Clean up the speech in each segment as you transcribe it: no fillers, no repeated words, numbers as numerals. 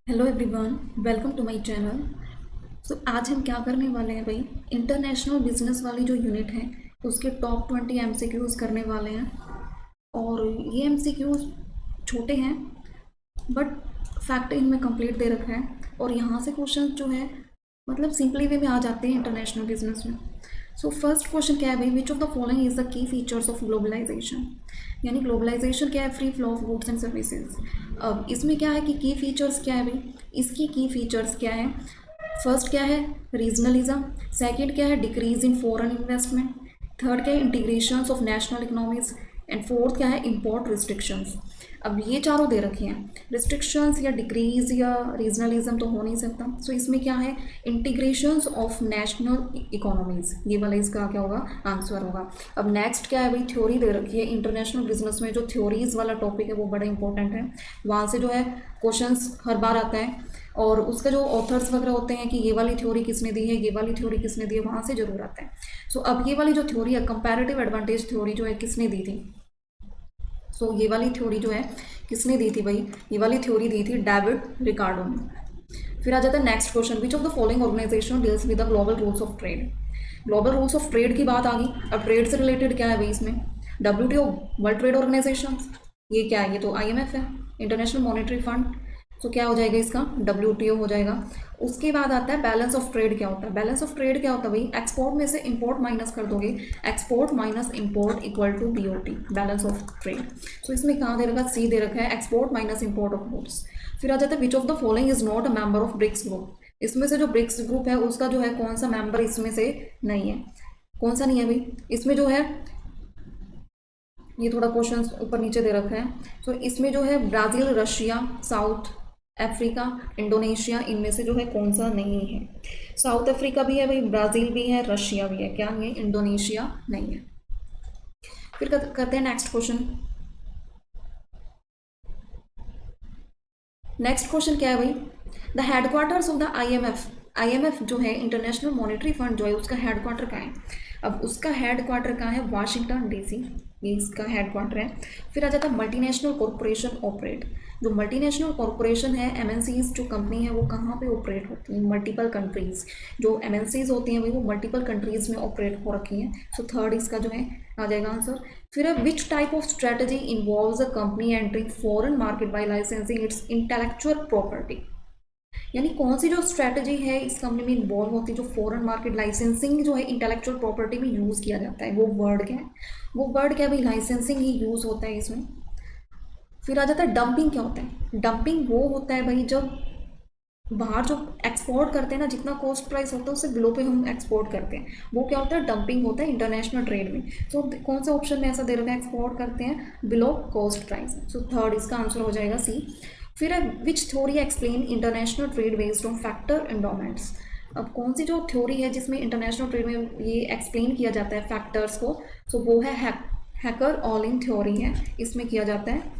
Hello everyone, welcome to my channel. आज हम क्या करने वाले हैं भाई, इंटरनेशनल बिजनेस वाली जो यूनिट है उसके टॉप 20 एमसीक्यूज़ करने वाले हैं। और ये एमसीक्यूज़ छोटे हैं बट फैक्ट इनमें कंप्लीट दे रखा है और यहाँ से क्वेश्चन जो है मतलब सिंपली वे में आ जाते हैं इंटरनेशनल बिजनेस में। फर्स्ट क्वेश्चन क्या है भाई, which of the following is the key features of globalization. यानी ग्लोबलाइजेशन क्या है, free flow of goods and services. अब इसमें क्या है कि की फीचर्स क्या है भाई, इसकी की फीचर्स क्या है। फर्स्ट क्या है, रीजनलिज्म। सेकंड क्या है, decrease in foreign investment. Third क्या है, integration of national economies. And fourth क्या है, इम्पोर्ट रिस्ट्रिक्शंस। अब ये चारों दे रखे हैं, रिस्ट्रिक्शंस या डिक्रीज या रीजनलिज्म तो हो नहीं सकता। इसमें क्या है, इंटीग्रेशंस ऑफ नेशनल इकोनॉमीज, ये वाला इसका क्या होगा, आंसर होगा। अब नेक्स्ट क्या है भाई, थ्योरी दे रखी है। इंटरनेशनल बिजनेस में जो थ्योरीज वाला टॉपिक है वो बड़ा इंपॉर्टेंट है, वहाँ से जो है क्वेश्चंस हर बार आता है। और उसका जो ऑथर्स वगैरह होते हैं कि ये वाली थ्योरी किसने दी है, ये वाली थ्योरी किसने दी है, वहाँ से जरूर आता है। अब ये वाली जो थ्योरी है, कंपैरेटिव एडवांटेज थ्योरी जो है, किसने दी थी। ये वाली थ्योरी जो है किसने दी थी भाई, ये वाली थ्योरी दी थी डेविड रिकार्डो ने। फिर आ जाता है next question, which of the following organization deals with the global rules of trade. Global rules of trade की बात आ गई। अब ट्रेड से रिलेटेड क्या है भाई इसमें, WTO, वर्ल्ड ट्रेड ऑर्गेनाइजेशन। ये क्या है, ये तो IMF है, इंटरनेशनल मॉनेटरी फंड। क्या हो जाएगा इसका, WTO हो जाएगा। उसके बाद आता है बैलेंस ऑफ ट्रेड। क्या होता है बैलेंस ऑफ ट्रेड, क्या होता है भाई, एक्सपोर्ट में से इंपोर्ट माइनस कर दोगे, export minus import equal to BOT, balance of trade. इसमें कहाँ दे रखा है, सी दे रखा है, export minus import of goods. फिर आ जाता है which of the following is not a member of BRICS group. इसमें से जो ब्रिक्स ग्रुप है उसका जो है कौन सा मेंबर इसमें से नहीं है, कौन सा नहीं है भाई। इसमें जो है ये थोड़ा क्वेश्चन ऊपर नीचे दे रखा है। इसमें जो है Brazil, Russia, south Africa, Indonesia, इनमें से जो है कौन सा नहीं है। साउथ अफ्रीका भी है भाई, ब्राज़ील भी है, रशिया भी है, क्या नहीं है, इंडोनेशिया नहीं है। फिर करते हैं नेक्स्ट क्वेश्चन। नेक्स्ट क्वेश्चन क्या है भाई, the headquarters of the IMF जो है, इंटरनेशनल मॉनेटरी फंड जो है, उसका हेडक्वार्टर कहाँ है। अब उसका हेडक्वार्टर कहाँ है, वाशिंगटन DC, ये इसका हेडक्वार्टर है। फिर आ जाता है मल्टीनेशनल कॉरपोरेशन ऑपरेट। जो मल्टीनेशनल कॉरपोरेशन है, MNCs जो कंपनी है वो कहाँ पे ऑपरेट होती है, मल्टीपल कंट्रीज। जो MNCs होती हैं वो मल्टीपल कंट्रीज में ऑपरेट हो रखी हैं। थर्ड इसका जो है आ जाएगा आंसर। फिर which type of strategy involves a company entering foreign market by licensing its intellectual property. यानी कौन सी जो स्ट्रेटजी है इस कंपनी में इन्वॉल्व होती है, जो फॉरेन मार्केट लाइसेंसिंग जो है इंटेलेक्चुअल प्रॉपर्टी में यूज़ किया जाता है, वो वर्ड क्या है, वो वर्ड क्या है भाई, लाइसेंसिंग ही यूज़ होता है इसमें। फिर आ जाता है डंपिंग। क्या होता है डंपिंग, वो होता है भाई जब बाहर जो एक्सपोर्ट करते हैं ना, जितना कॉस्ट प्राइस होता है उससे बिलो पे हम एक्सपोर्ट करते हैं, वो क्या होता है, डंपिंग होता है इंटरनेशनल ट्रेड में। कौन सा ऑप्शन में ऐसा दे रखा है, एक्सपोर्ट करते हैं बिलो कॉस्ट प्राइस। थर्ड इसका आंसर हो जाएगा सी। फिर है विच theory explain international trade based on factor endowments. अब कौन सी जो थ्योरी है जिसमें इंटरनेशनल ट्रेड में ये एक्सप्लेन किया जाता है फैक्टर्स को, वो है हैकर ऑल इन थ्योरी है, इसमें किया जाता है।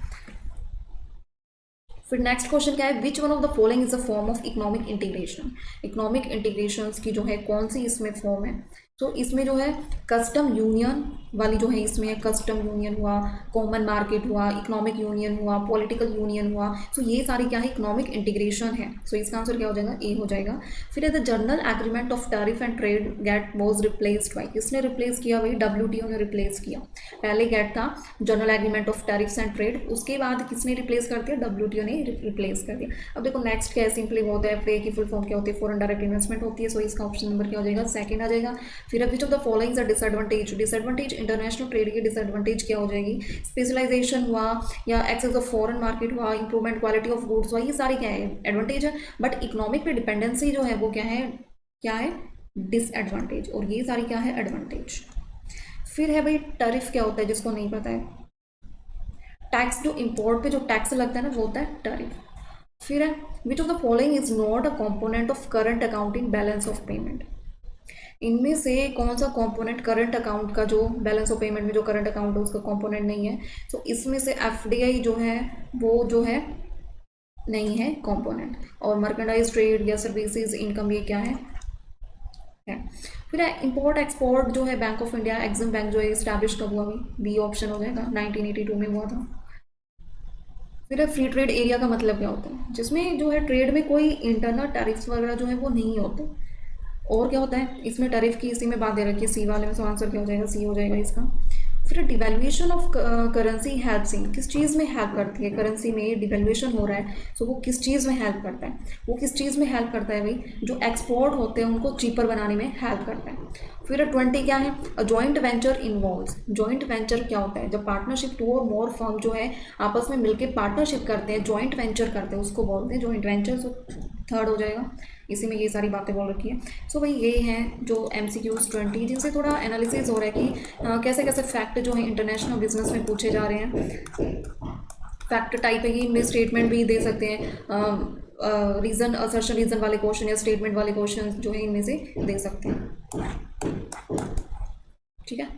फिर नेक्स्ट क्वेश्चन क्या है, which one of the following is a form of economic integration. Economic integration की जो है कौन सी इसमें फॉर्म है। इसमें जो है कस्टम यूनियन वाली जो है, इसमें कस्टम यूनियन हुआ, कॉमन मार्केट हुआ, इकोनॉमिक यूनियन हुआ, पॉलिटिकल यूनियन हुआ। ये सारी क्या है, इकोनॉमिक इंटीग्रेशन है। इसका आंसर क्या हो जाएगा, ए हो जाएगा। फिर है the general agreement of tariff and trade GATT was replaced by, किसने रिप्लेस किया भाई, WTO ने रिप्लेस किया। पहले गेट था general agreement of tariffs and trade, उसके बाद किसने रिप्लेस कर दिया, WTO ने रिप्लेस कर दिया। अब देखो नेक्स्ट क्या है, सिंपली वो होता है, FTA की फुल फॉर्म क्या होती है, फॉरेन डायरेक्ट इन्वेस्टमेंट होती है। इसका ऑप्शन नंबर क्या हो जाएगा, सेकंड आ जाएगा। फिर विच of the following is a disadvantage. Disadvantage international trade की डिसएडवांटेज क्या हो जाएगी, स्पेशलाइजेशन हुआ या एक्सेस ऑफ फॉरेन मार्केट हुआ, इंप्रूवमेंट क्वालिटी ऑफ गुड्स हुआ, ये सारी क्या है, एडवांटेज है। बट इकोनॉमिक पे डिपेंडेंसी जो है वो क्या है डिसएडवांटेज, और ये सारी क्या है, एडवांटेज। फिर है भाई टैरिफ, क्या होता है जिसको नहीं पता है, टैक्स, जो इंपोर्ट पे जो टैक्स लगता है ना वो होता है टैरिफ। फिर है which of the following is not a component of current accounting balance of payment. इनमें से कौन सा कंपोनेंट करंट अकाउंट का, जो बैलेंस ऑफ पेमेंट में जो करंट अकाउंट है उसका कंपोनेंट नहीं है। इसमें से FDI जो है वो जो है नहीं है कंपोनेंट, और मर्केंडाइज ट्रेड या सर्विसेज इनकम ये क्या है। फिर इंपोर्ट एक्सपोर्ट जो है, bank of India, EXIM bank जो है इस्टेब्लिश कब हुआ, बी ऑप्शन हो जाएगा, 1982 में हुआ था। फिर फ्री ट्रेड एरिया का मतलब क्या होता है, जिसमें जो है ट्रेड में कोई इंटरनल टैरिफ्स वगैरह जो है वो नहीं होते। और क्या होता है इसमें, टैरिफ की इसी में बात दे रखी है, सी वाले में, सो आंसर क्या हो जाएगा, सी हो जाएगा इसका। फिर devaluation of currency helps in, किस चीज़ में हेल्प करती है, करेंसी में डिवेल्यूएशन हो रहा है सो वो किस चीज़ में हेल्प करता है, वो किस चीज़ में हेल्प करता है भाई, जो एक्सपोर्ट होते हैं उनको चीपर बनाने में हेल्प करता है। फिर 20 क्या है, joint venture involves, joint venture क्या होता है, जब पार्टनरशिप, टू और मोर फर्म जो है आपस में मिलकर पार्टनरशिप करते हैं, जॉइंट वेंचर करते हैं, उसको बोलते हैं जॉइंट वेंचर। सो थर्ड हो जाएगा, इसी में ये सारी बातें बोल रखी है। सो भाई ये हैं जो MCQs 20, जिनसे थोड़ा एनालिसिस हो रहा है कि कैसे कैसे फैक्ट जो है इंटरनेशनल बिजनेस में पूछे जा रहे हैं। फैक्ट टाइप है कि इनमें स्टेटमेंट भी दे सकते हैं, रीज़न असर्शन रीज़न वाले क्वेश्चन या स्टेटमेंट वाले क्वेश्चन जो है इनमें से दे सकते हैं। ठीक है।